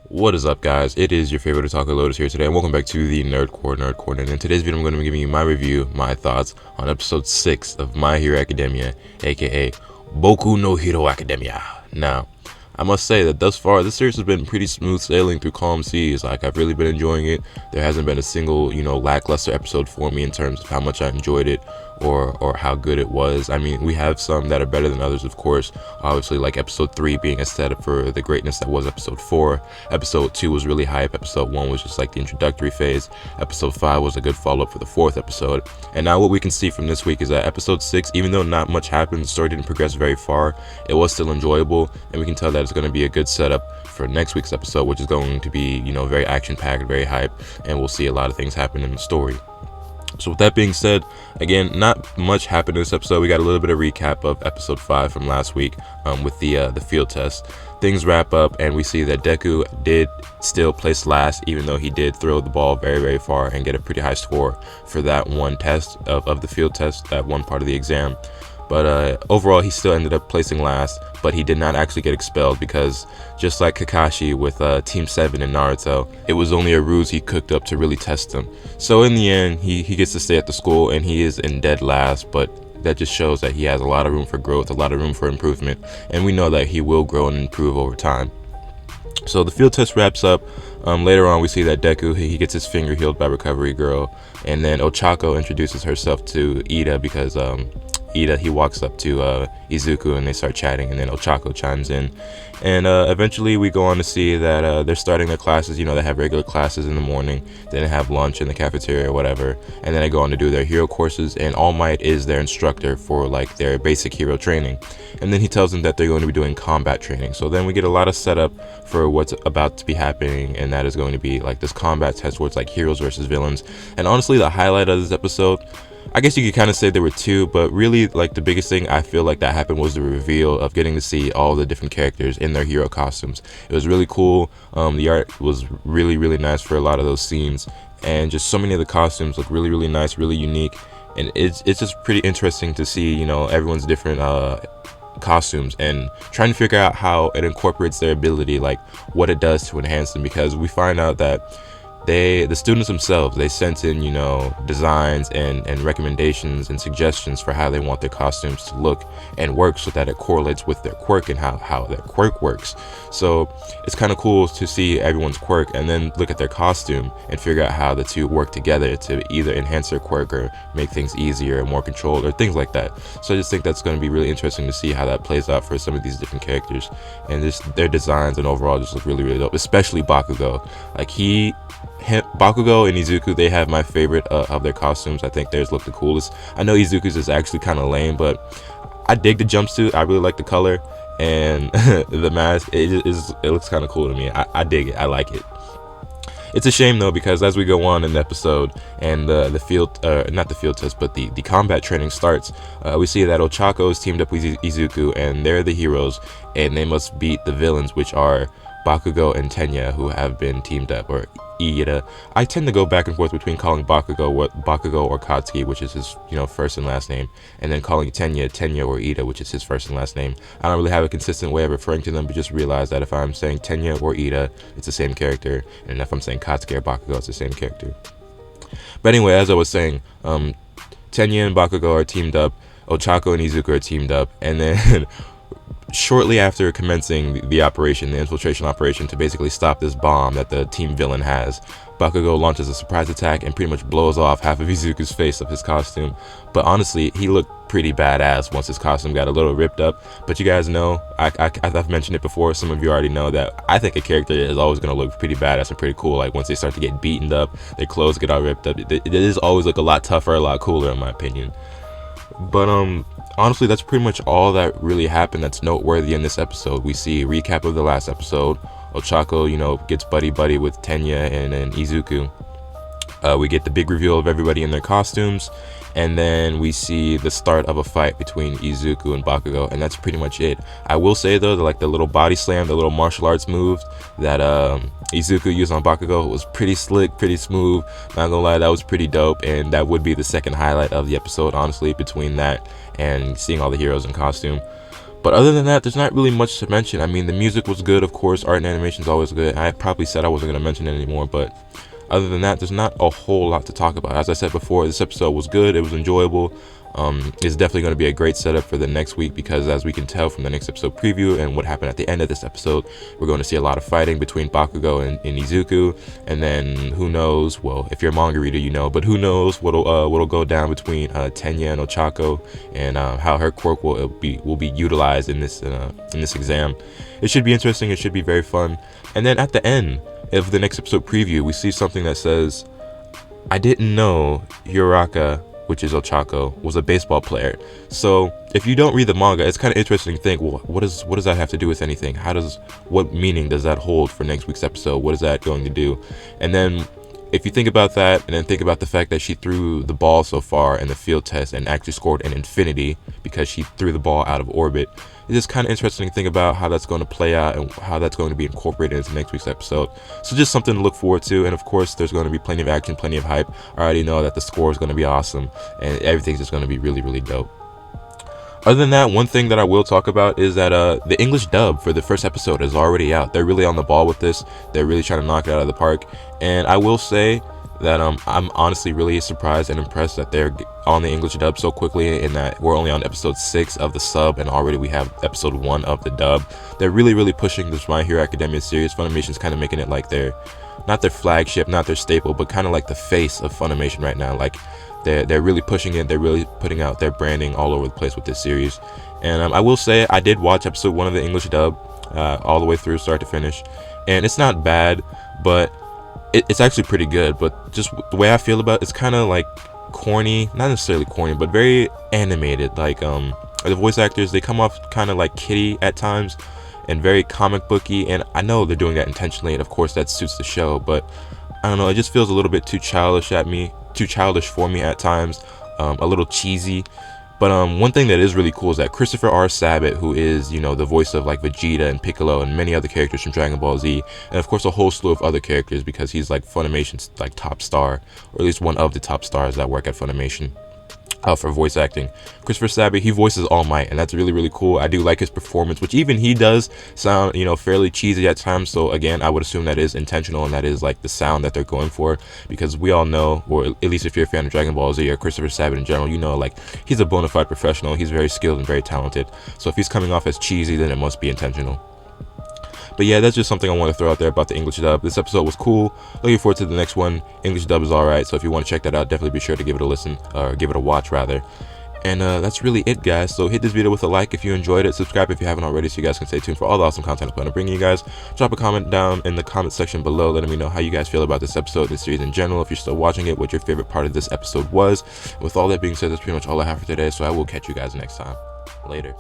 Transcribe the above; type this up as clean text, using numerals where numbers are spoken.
What is up, guys? It is your favorite Otaku Lotus here today, and welcome back to the Nerd Corner. And in today's video, I'm going to be giving you my review, my thoughts on episode 6 of My Hero Academia, aka Boku no Hero Academia. Now, I must say that thus far, this series has been pretty smooth sailing through calm seas. Like, I've really been enjoying it. There hasn't been a single, lackluster episode for me in terms of how much I enjoyed it or how good it was. I mean, we have some that are better than others, of course. Obviously, like episode 3 being a setup for the greatness that was episode 4. Episode 2 was really hype. Episode 1 was just like the introductory phase. Episode 5 was a good follow-up for the 4th episode. And now what we can see from this week is that episode 6, even though not much happened, the story didn't progress very far, it was still enjoyable, and we can tell that it's going to be a good setup for next week's episode, which is going to be, very action-packed, very hype, and we'll see a lot of things happen in the story. So with that being said, again, not much happened in this episode. We got a little bit of recap of episode 5 from last week with the field test. Things wrap up, and we see that Deku did still place last, even though he did throw the ball very, very far and get a pretty high score for that one test of the field test, that one part of the exam. But overall, he still ended up placing last, but he did not actually get expelled because, just like Kakashi with Team 7 in Naruto, it was only a ruse he cooked up to really test him. So in the end, he gets to stay at the school, and he is in dead last, but that just shows that he has a lot of room for growth, a lot of room for improvement, and we know that he will grow and improve over time. So the field test wraps up. Later on, we see that Deku, he gets his finger healed by Recovery Girl, and then Ochako introduces herself to Ida because Ida, he walks up to Izuku and they start chatting, and then Ochako chimes in, and eventually we go on to see that they're starting their classes. They have regular classes in the morning, then they have lunch in the cafeteria or whatever, and then they go on to do their hero courses, and All Might is their instructor for like their basic hero training, and then he tells them that they're going to be doing combat training. So then we get a lot of setup for what's about to be happening, and that is going to be like this combat test where it's like heroes versus villains. And honestly, the highlight of this episode, I guess you could kind of say there were two, but really like the biggest thing I feel like that happened was the reveal of getting to see all the different characters in their hero costumes. It was really cool. The art was really, really nice for a lot of those scenes, and just so many of the costumes look really, really nice, really unique, and it's just pretty interesting to see everyone's different costumes and trying to figure out how it incorporates their ability, like what it does to enhance them, because we find out that the students themselves, they sent in designs and recommendations and suggestions for how they want their costumes to look and work, so that it correlates with their quirk and how their quirk works. So it's kind of cool to see everyone's quirk and then look at their costume and figure out how the two work together to either enhance their quirk or make things easier or more controlled or things like that. So I just think that's going to be really interesting to see how that plays out for some of these different characters, and just their designs and overall just look really, really dope, especially Bakugou. Like Bakugou and Izuku, they have my favorite of their costumes. I think theirs look the coolest. I know Izuku's is actually kind of lame, but I dig the jumpsuit. I really like the color, and the mask, it looks kind of cool to me. I dig it. I like it. It's a shame though, because as we go on in the episode and the field, not the field test, but the combat training starts, we see that Ochako is teamed up with Izuku, and they're the heroes, and they must beat the villains, which are Bakugou and Tenya, who have been teamed up, or Ida. I tend to go back and forth between calling Bakugou or Katsuki, which is his first and last name, and then calling Tenya or Ida, which is his first and last name. I don't really have a consistent way of referring to them, but just realize that if I'm saying Tenya or Ida, it's the same character, and if I'm saying Katsuki or Bakugou, it's the same character. But anyway, as I was saying, Tenya and Bakugou are teamed up, Ochako and Izuku are teamed up, and then shortly after commencing the operation, the infiltration operation to basically stop this bomb that the team villain has, Bakugou launches a surprise attack and pretty much blows off half of Izuku's face of his costume. But honestly, he looked pretty badass once his costume got a little ripped up. But you guys know, I've mentioned it before, some of you already know that I think a character is always going to look pretty badass and pretty cool. Like once they start to get beaten up, their clothes get all ripped up, it is always look a lot tougher, a lot cooler in my opinion. But honestly, that's pretty much all that really happened that's noteworthy in this episode. We see a recap of the last episode. Ochako, gets buddy with Tenya and Izuku. We get the big reveal of everybody in their costumes, and then we see the start of a fight between Izuku and Bakugou, and that's pretty much it. I will say though, that like the little body slam, the little martial arts move that Izuku used on Bakugou was pretty slick, pretty smooth. Not gonna lie, that was pretty dope, and that would be the second highlight of the episode, honestly, between that and seeing all the heroes in costume. But other than that, there's not really much to mention. I mean, the music was good, of course. Art and animation is always good. I probably said I wasn't going to mention it anymore, but other than that, there's not a whole lot to talk about. As I said before, this episode was good. It was enjoyable. It's definitely going to be a great setup for the next week, because as we can tell from the next episode preview and what happened at the end of this episode, we're going to see a lot of fighting between Bakugou and Izuku. And then who knows, well, if you're a manga reader, you know, but who knows what'll go down between Tenya and Ochako, and how her quirk will be utilized in this exam. It should be interesting. It should be very fun. And then at the end of the next episode preview, we see something that says, "I didn't know Yuraka," which is Ochako, was a baseball player. So if you don't read the manga, it's kind of interesting to think, well, what does that have to do with anything? What meaning does that hold for next week's episode? What is that going to do? And then if you think about that, and then think about the fact that she threw the ball so far in the field test and actually scored an infinity because she threw the ball out of orbit, it's just kind of interesting to think about how that's going to play out and how that's going to be incorporated into next week's episode. So just something to look forward to. And of course, there's going to be plenty of action, plenty of hype. I already know that the score is going to be awesome, and everything's just going to be really, really dope. Other than that, one thing that I will talk about is that the English dub for the first episode is already out. They're really on the ball with this. They're really trying to knock it out of the park. And I will say that I'm honestly really surprised and impressed that they're on the English dub so quickly, and that we're only on episode 6 of the sub, and already we have episode 1 of the dub. They're really, really pushing this My Hero Academia series. Funimation's kind of making it like not their flagship, not their staple, but kind of like the face of Funimation right now. Like, they're really pushing it. They're really putting out their branding all over the place with this series. And I will say, I did watch episode 1 of the English dub all the way through, start to finish, and it's not bad, but it's actually pretty good. But just the way I feel about it, it's kind of like corny, not necessarily corny, but very animated. Like the voice actors, they come off kind of like kiddie at times and very comic booky, and I know they're doing that intentionally, and of course that suits the show, but I don't know, it just feels a little bit too childish for me at times, a little cheesy. But one thing that is really cool is that Christopher R. Sabat, who is, you know, the voice of like Vegeta and Piccolo and many other characters from Dragon Ball Z, and of course a whole slew of other characters, because he's like Funimation's like top star, or at least one of the top stars that work at Funimation for voice acting. Christopher Sabat, he voices All Might, and that's really, really cool. I do like his performance, which even he does sound, you know, fairly cheesy at times. So again, I would assume that is intentional, and that is like the sound that they're going for, because we all know, or at least if you're a fan of Dragon Ball Z or Christopher Sabat in general, you know, like, he's a bona fide professional. He's very skilled and very talented. So if he's coming off as cheesy, then it must be intentional. But yeah, that's just something I want to throw out there about the English dub. This episode was cool. Looking forward to the next one. English dub is alright, so if you want to check that out, definitely be sure to give it a listen, or give it a watch rather. And that's really it, guys. So hit this video with a like if you enjoyed it. Subscribe if you haven't already, so you guys can stay tuned for all the awesome content I'm going to bring you guys. Drop a comment down in the comment section below, letting me know how you guys feel about this episode, this series in general. If you're still watching it, what your favorite part of this episode was. With all that being said, that's pretty much all I have for today, so I will catch you guys next time. Later.